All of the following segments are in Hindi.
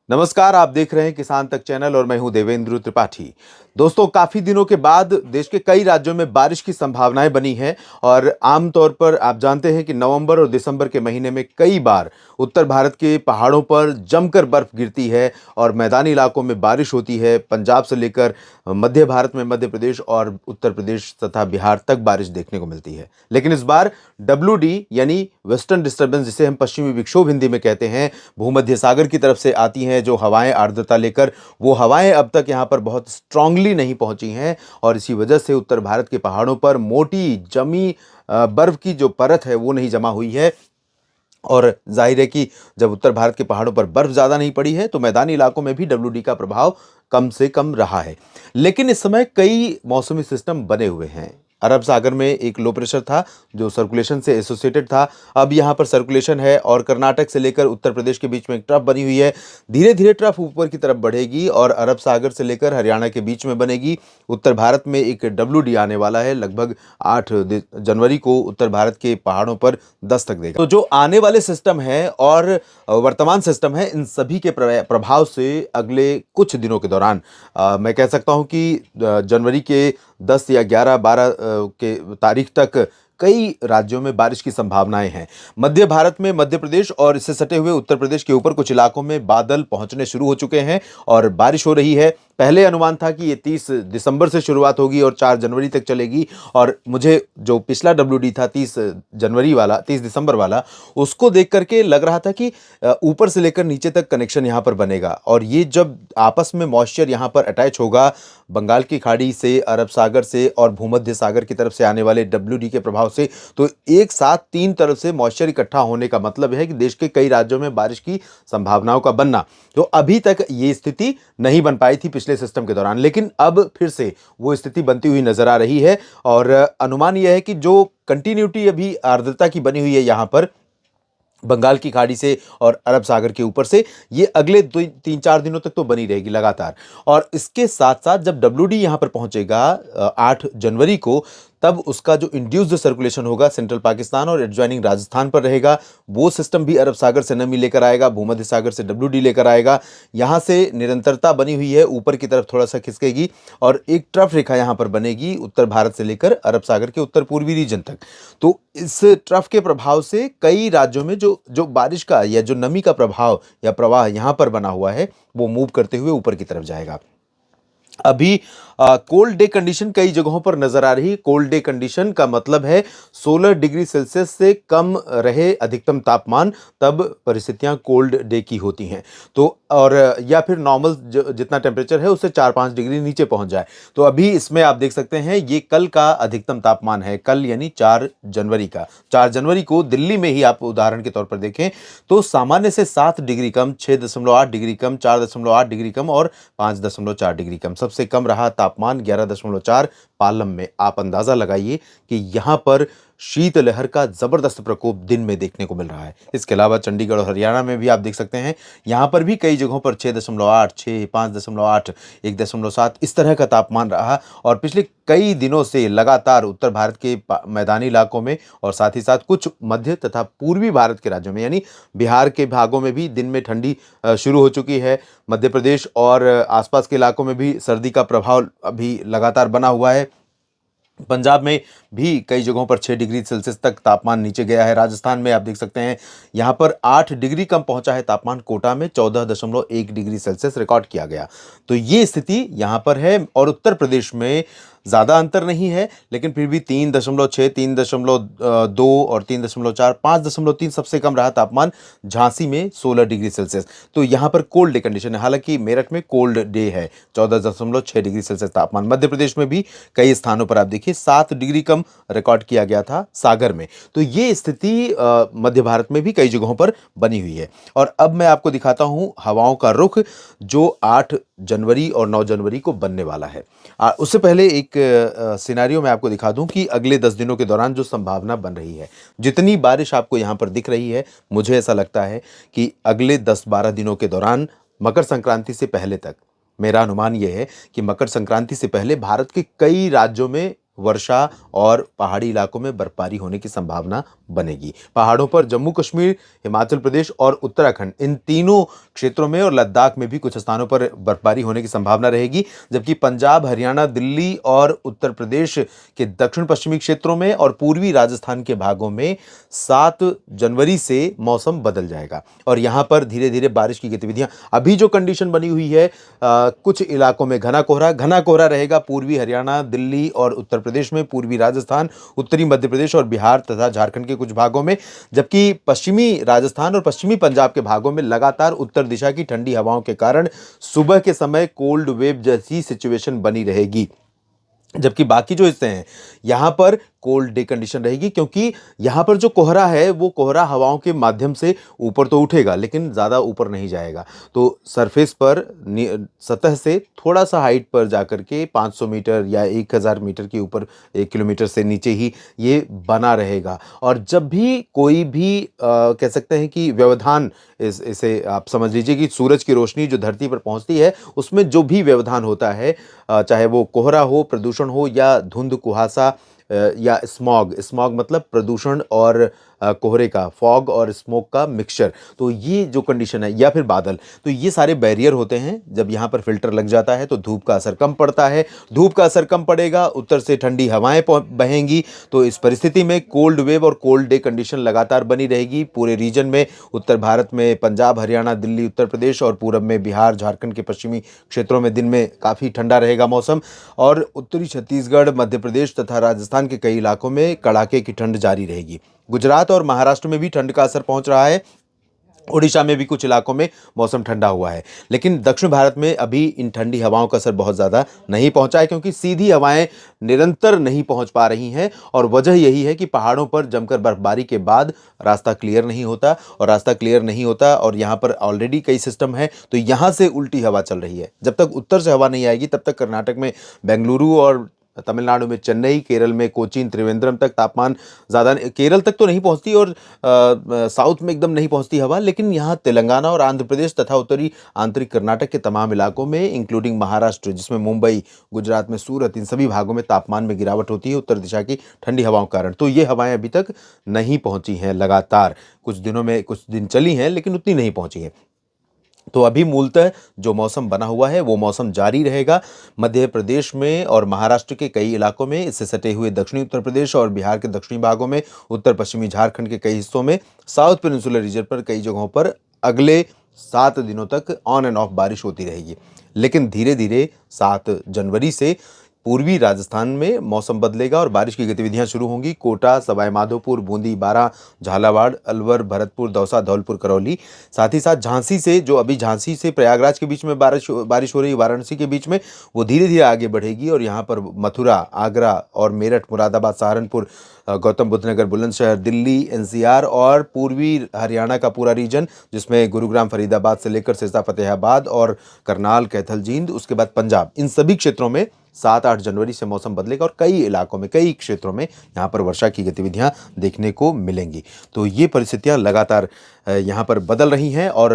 नमस्कार, आप देख रहे हैं किसान तक चैनल और मैं हूं देवेंद्र त्रिपाठी। दोस्तों, काफी दिनों के बाद देश के कई राज्यों में बारिश की संभावनाएं बनी हैं और आमतौर पर आप जानते हैं कि नवंबर और दिसंबर के महीने में कई बार उत्तर भारत के पहाड़ों पर जमकर बर्फ गिरती है और मैदानी इलाकों में बारिश होती है। पंजाब से लेकर मध्य भारत में मध्य प्रदेश और उत्तर प्रदेश तथा बिहार तक बारिश देखने को मिलती है। लेकिन इस बार WD यानी वेस्टर्न डिस्टर्बेंस, जिसे हम पश्चिमी विक्षोभ हिंदी में कहते हैं, भूमध्य सागर की तरफ से आती हैं जो हवाएं आर्द्रता लेकर, वो हवाएं अब तक यहां पर बहुत स्ट्रांगली नहीं पहुंची हैं और इसी वजह से उत्तर भारत के पहाड़ों पर मोटी जमी बर्फ की जो परत है वो नहीं जमा हुई है। और जाहिर है कि जब उत्तर भारत के पहाड़ों पर बर्फ ज्यादा नहीं पड़ी है तो मैदानी इलाकों में भी WD का प्रभाव कम से कम रहा है। लेकिन इस समय कई मौसमी सिस्टम बने हुए हैं। अरब सागर में एक लो प्रेशर था जो सर्कुलेशन से एसोसिएटेड था। अब यहाँ पर सर्कुलेशन है और कर्नाटक से लेकर उत्तर प्रदेश के बीच में एक ट्रफ बनी हुई है। धीरे धीरे ट्रफ ऊपर की तरफ बढ़ेगी और अरब सागर से लेकर हरियाणा के बीच में बनेगी। उत्तर भारत में एक WD आने वाला है, लगभग 8 जनवरी को उत्तर भारत के पहाड़ों पर दस्तक देगा। तो जो आने वाले सिस्टम है और वर्तमान सिस्टम है, इन सभी के प्रभाव से अगले कुछ दिनों के दौरान मैं कह सकता हूं कि जनवरी के 10 या 11-12 के तारीख तक कई राज्यों में बारिश की संभावनाएं हैं। मध्य भारत में मध्य प्रदेश और इससे सटे हुए उत्तर प्रदेश के ऊपर कुछ इलाकों में बादल पहुंचने शुरू हो चुके हैं और बारिश हो रही है। पहले अनुमान था कि ये 30 दिसंबर से शुरुआत होगी और 4 जनवरी तक चलेगी, और मुझे जो पिछला WD था 30 जनवरी वाला, 30 दिसंबर वाला, उसको देख करके लग रहा था कि ऊपर से लेकर नीचे तक कनेक्शन यहाँ पर बनेगा और ये जब आपस में मॉइस्चर यहाँ पर अटैच होगा बंगाल की खाड़ी से, अरब सागर से और भूमध्य सागर की तरफ से आने वाले WD के प्रभाव से, तो एक साथ 3 तरफ से मॉइस्चर इकट्ठा होने का मतलब है कि देश के कई राज्यों में बारिश की संभावनाओं का बनना। तो अभी तक ये स्थिति नहीं बन पाई थी पिछले सिस्टम के दौरान, लेकिन अब फिर से वो स्थिति बनती हुई नजर आ रही है और अनुमान यह है कि जो कंटिन्यूटी अभी आर्द्रता की बनी हुई है यहाँ पर बंगाल की खाड़ी से और अरब सागर के ऊपर से, ये अगले 3-4 दिनों तक तो बनी रहेगी लगातार। और इसके साथ साथ जब WD यहां पर पहुंचेगा 8 जनवरी को, तब उसका जो इंड्यूस्ड सर्कुलेशन होगा सेंट्रल पाकिस्तान और एडजॉइनिंग राजस्थान पर रहेगा। वो सिस्टम भी अरब सागर से नमी लेकर आएगा, भूमध्य सागर से WD लेकर आएगा। यहां से निरंतरता बनी हुई है, ऊपर की तरफ थोड़ा सा खिसकेगी और एक ट्रफ रेखा यहां पर बनेगी उत्तर भारत से लेकर अरब सागर के उत्तर पूर्वी रीजन तक। तो इस ट्रफ के प्रभाव से कई राज्यों में जो जो बारिश का या जो नमी का प्रभाव या प्रवाह यहां पर बना हुआ है वो मूव करते हुए ऊपर की तरफ जाएगा। अभी कोल्ड डे कंडीशन कई जगहों पर नजर आ रही है। कोल्ड डे कंडीशन का मतलब है 16 डिग्री सेल्सियस से कम रहे अधिकतम तापमान, तब परिस्थितियां कोल्ड डे की होती हैं। तो और या फिर नॉर्मल जितना टेम्परेचर है उससे 4-5 डिग्री नीचे पहुंच जाए। तो अभी इसमें आप देख सकते हैं ये कल का अधिकतम तापमान है, कल यानी 4 जनवरी का। 4 जनवरी को दिल्ली में ही आप उदाहरण के तौर पर देखें तो सामान्य से 7 डिग्री कम, 6.8 डिग्री कम, 4.8 डिग्री कम और 5.4 डिग्री कम। सबसे कम रहा तापमान 11.4 पालम में। आप अंदाजा लगाइए कि यहां पर शीतलहर का जबरदस्त प्रकोप दिन में देखने को मिल रहा है। इसके अलावा चंडीगढ़ और हरियाणा में भी आप देख सकते हैं, यहां पर भी कई जगहों पर 6.8, 6, 5.8, 1.7 इस तरह का तापमान रहा और पिछले कई दिनों से लगातार उत्तर भारत के मैदानी इलाकों में और साथ ही साथ कुछ मध्य तथा पूर्वी भारत के राज्यों में यानी बिहार के भागों में भी दिन में ठंडी शुरू हो चुकी है। मध्य प्रदेश और आसपास के इलाकों में भी सर्दी का प्रभाव अभी लगातार बना हुआ है। पंजाब में भी कई जगहों पर 6 डिग्री सेल्सियस तक तापमान नीचे गया है। राजस्थान में आप देख सकते हैं यहाँ पर 8 डिग्री कम पहुंचा है तापमान। कोटा में 14.1 डिग्री सेल्सियस रिकॉर्ड किया गया। तो ये स्थिति यहाँ पर है और उत्तर प्रदेश में ज़्यादा अंतर नहीं है, लेकिन फिर भी 3.6, 3.2 और 3.4, 5.3 सबसे कम रहा तापमान। झांसी में 16 डिग्री सेल्सियस। तो यहाँ पर कोल्ड डे कंडीशन है। हालांकि मेरठ में कोल्ड डे है, 14.6 डिग्री सेल्सियस तापमान। मध्य प्रदेश में भी कई स्थानों पर आप देखिए 7 डिग्री कम रिकॉर्ड किया गया था सागर में। तो ये स्थिति मध्य भारत में भी कई जगहों पर बनी हुई है। और अब मैं आपको दिखाता हूं हवाओं का रुख जो 8 जनवरी और 9 जनवरी को बनने वाला है। उससे पहले एक सिनेरियो मैं आपको दिखा दूं कि अगले 10 दिनों के दौरान जो संभावना बन रही है, जितनी बारिश आपको यहां पर दिख रही है, मुझे ऐसा लगता है कि अगले 10-12 दिनों के दौरान मकर संक्रांति से पहले तक, मेरा अनुमान यह है कि मकर संक्रांति से पहले भारत के कई राज्यों में वर्षा और पहाड़ी इलाकों में बर्फबारी होने की संभावना बनेगी। पहाड़ों पर जम्मू कश्मीर, हिमाचल प्रदेश और उत्तराखंड, इन तीनों क्षेत्रों में और लद्दाख में भी कुछ स्थानों पर बर्फबारी होने की संभावना रहेगी, जबकि पंजाब, हरियाणा, दिल्ली और उत्तर प्रदेश के दक्षिण पश्चिमी क्षेत्रों में और पूर्वी राजस्थान के भागों में 7 जनवरी से मौसम बदल जाएगा और यहां पर धीरे धीरे बारिश की गतिविधियां, अभी जो कंडीशन बनी हुई है, कुछ इलाकों में घना कोहरा रहेगा पूर्वी हरियाणा, दिल्ली और उत्तर प्रदेश में, पूर्वी राजस्थान, उत्तरी मध्य प्रदेश और बिहार तथा झारखंड के कुछ भागों में, जबकि पश्चिमी राजस्थान और पश्चिमी पंजाब के भागों में लगातार उत्तर दिशा की ठंडी हवाओं के कारण सुबह के समय कोल्ड वेव जैसी सिचुएशन बनी रहेगी। जबकि बाकी जो हिस्से हैं यहां पर कोल्ड डे कंडीशन रहेगी, क्योंकि यहां पर जो कोहरा है वो कोहरा हवाओं के माध्यम से ऊपर तो उठेगा लेकिन ज़्यादा ऊपर नहीं जाएगा, तो सरफेस पर सतह से थोड़ा सा हाइट पर जाकर के 500 मीटर या 1000 मीटर के ऊपर, 1 किलोमीटर से नीचे ही ये बना रहेगा। और जब भी कोई भी कह सकते हैं कि व्यवधान, इसे आप समझ लीजिए कि सूरज की रोशनी जो धरती पर पहुंचती है उसमें जो भी व्यवधान होता है, चाहे वो कोहरा हो, प्रदूषण हो या धुंध कुहासा या स्मॉग मतलब प्रदूषण और कोहरे का, फॉग और स्मोक का मिक्सचर, तो ये जो कंडीशन है, या फिर बादल, तो ये सारे बैरियर होते हैं। जब यहाँ पर फिल्टर लग जाता है तो धूप का असर कम पड़ता है, धूप का असर कम पड़ेगा, उत्तर से ठंडी हवाएं बहेंगी, तो इस परिस्थिति में कोल्ड वेव और कोल्ड डे कंडीशन लगातार बनी रहेगी पूरे रीजन में। उत्तर भारत में पंजाब, हरियाणा, दिल्ली, उत्तर प्रदेश और पूरब में बिहार, झारखंड के पश्चिमी क्षेत्रों में दिन में काफ़ी ठंडा रहेगा मौसम, और उत्तरी छत्तीसगढ़, मध्य प्रदेश तथा राजस्थान के कई इलाकों में कड़ाके की ठंड जारी रहेगी। गुजरात और महाराष्ट्र में भी ठंड का असर पहुंच रहा है, ओडिशा में भी कुछ इलाकों में मौसम ठंडा हुआ है, लेकिन दक्षिण भारत में अभी इन ठंडी हवाओं का असर बहुत ज़्यादा नहीं पहुंचा है, क्योंकि सीधी हवाएं निरंतर नहीं पहुंच पा रही हैं। और वजह यही है कि पहाड़ों पर जमकर बर्फबारी के बाद रास्ता क्लियर नहीं होता, और यहाँ पर ऑलरेडी कई सिस्टम है, तो यहाँ से उल्टी हवा चल रही है। जब तक उत्तर से हवा नहीं आएगी तब तक कर्नाटक में बेंगलुरु और तमिलनाडु में चेन्नई, केरल में कोचीन, त्रिवेंद्रम तक तापमान ज़्यादा, केरल तक तो नहीं पहुंचती और साउथ में एकदम नहीं पहुंचती हवा, लेकिन यहाँ तेलंगाना और आंध्र प्रदेश तथा उत्तरी आंतरिक कर्नाटक के तमाम इलाकों में, इंक्लूडिंग महाराष्ट्र जिसमें मुंबई, गुजरात में सूरत, इन सभी भागों में तापमान में गिरावट होती है उत्तर दिशा की ठंडी हवाओं के कारण। तो ये हवाएं अभी तक नहीं पहुंची हैं, लगातार कुछ दिनों में कुछ दिन चली हैं लेकिन उतनी नहीं पहुंची हैं। तो अभी मूलतः जो मौसम बना हुआ है वो मौसम जारी रहेगा मध्य प्रदेश में और महाराष्ट्र के कई इलाकों में, इससे सटे हुए दक्षिणी उत्तर प्रदेश और बिहार के दक्षिणी भागों में, उत्तर पश्चिमी झारखंड के कई हिस्सों में, साउथ पेनिनसुलर रीजन पर कई जगहों पर अगले 7 दिनों तक ऑन एंड ऑफ बारिश होती रहेगी। लेकिन धीरे धीरे 7 जनवरी से पूर्वी राजस्थान में मौसम बदलेगा और बारिश की गतिविधियां शुरू होंगी। कोटा, सवाई माधोपुर, बूंदी, बारां, झालावाड़, अलवर, भरतपुर, दौसा, धौलपुर, करौली, साथ ही साथ झांसी से, जो अभी झांसी से प्रयागराज के बीच में बारिश हो रही है, वाराणसी के बीच में, वो धीरे धीरे आगे बढ़ेगी और यहाँ पर मथुरा, आगरा और मेरठ, मुरादाबाद, सहारनपुर, गौतम बुद्ध नगर, बुलंदशहर, दिल्ली, एनसीआर और पूर्वी हरियाणा का पूरा रीजन, जिसमें गुरुग्राम, फरीदाबाद से लेकर सिरसा, फतेहाबाद और करनाल, कैथल, जींद, उसके बाद पंजाब, इन सभी क्षेत्रों में 7-8 जनवरी से मौसम बदलेगा और कई इलाकों में, कई क्षेत्रों में यहाँ पर वर्षा की गतिविधियाँ देखने को मिलेंगी। तो ये परिस्थितियाँ लगातार यहाँ पर बदल रही हैं और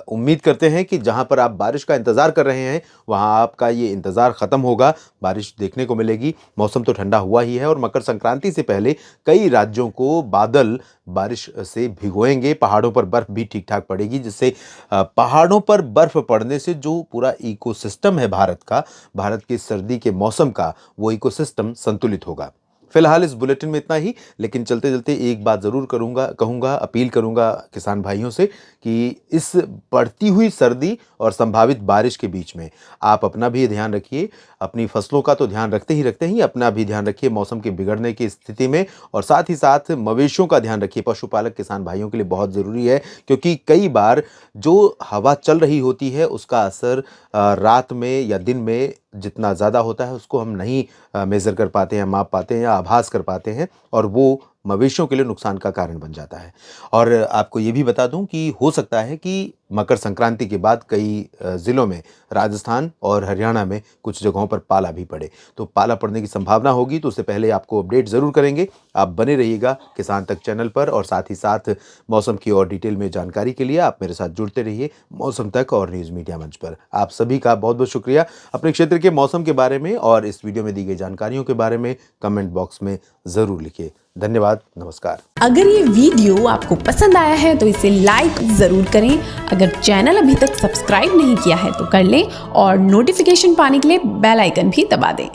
उम्मीद करते हैं कि जहाँ पर आप बारिश का इंतज़ार कर रहे हैं वहाँ आपका ये इंतज़ार ख़त्म होगा, बारिश देखने को मिलेगी। मौसम तो ठंडा हुआ ही है और मकर संक्रांति से पहले कई राज्यों को बादल बारिश से भिगोएंगे, पहाड़ों पर बर्फ़ भी ठीक ठाक पड़ेगी, जिससे पहाड़ों पर बर्फ़ पड़ने से जो पूरा इकोसिस्टम है भारत के सर्दी के मौसम का, वो इकोसिस्टम संतुलित होगा। फिलहाल इस बुलेटिन में इतना ही, लेकिन चलते चलते एक बात ज़रूर कहूँगा, अपील करूँगा किसान भाइयों से कि इस बढ़ती हुई सर्दी और संभावित बारिश के बीच में आप अपना भी ध्यान रखिए, अपनी फसलों का तो ध्यान रखते ही अपना भी ध्यान रखिए मौसम के बिगड़ने की स्थिति में, और साथ ही साथ मवेशियों का ध्यान रखिए। पशुपालक किसान भाइयों के लिए बहुत ज़रूरी है, क्योंकि कई बार जो हवा चल रही होती है उसका असर रात में या दिन में जितना ज़्यादा होता है उसको हम नहीं मेज़र कर पाते हैं, माप पाते हैं या आभास कर पाते हैं, और वो मवेशियों के लिए नुकसान का कारण बन जाता है। और आपको ये भी बता दूं कि हो सकता है कि मकर संक्रांति के बाद कई ज़िलों में, राजस्थान और हरियाणा में कुछ जगहों पर पाला भी पड़े, तो पाला पड़ने की संभावना होगी, तो उससे पहले आपको अपडेट ज़रूर करेंगे। आप बने रहिएगा किसान तक चैनल पर, और साथ ही साथ मौसम की और डिटेल में जानकारी के लिए आप मेरे साथ जुड़ते रहिए मौसम तक और न्यूज़ मीडिया मंच पर। आप सभी का बहुत बहुत शुक्रिया। अपने क्षेत्र के मौसम के बारे में और इस वीडियो में दी गई जानकारियों के बारे में कमेंट बॉक्स में ज़रूर लिखिए। धन्यवाद, नमस्कार। अगर ये वीडियो आपको पसंद आया है तो इसे लाइक ज़रूर करें। अगर चैनल अभी तक सब्सक्राइब नहीं किया है तो कर लें और नोटिफिकेशन पाने के लिए बेल आइकन भी दबा दें।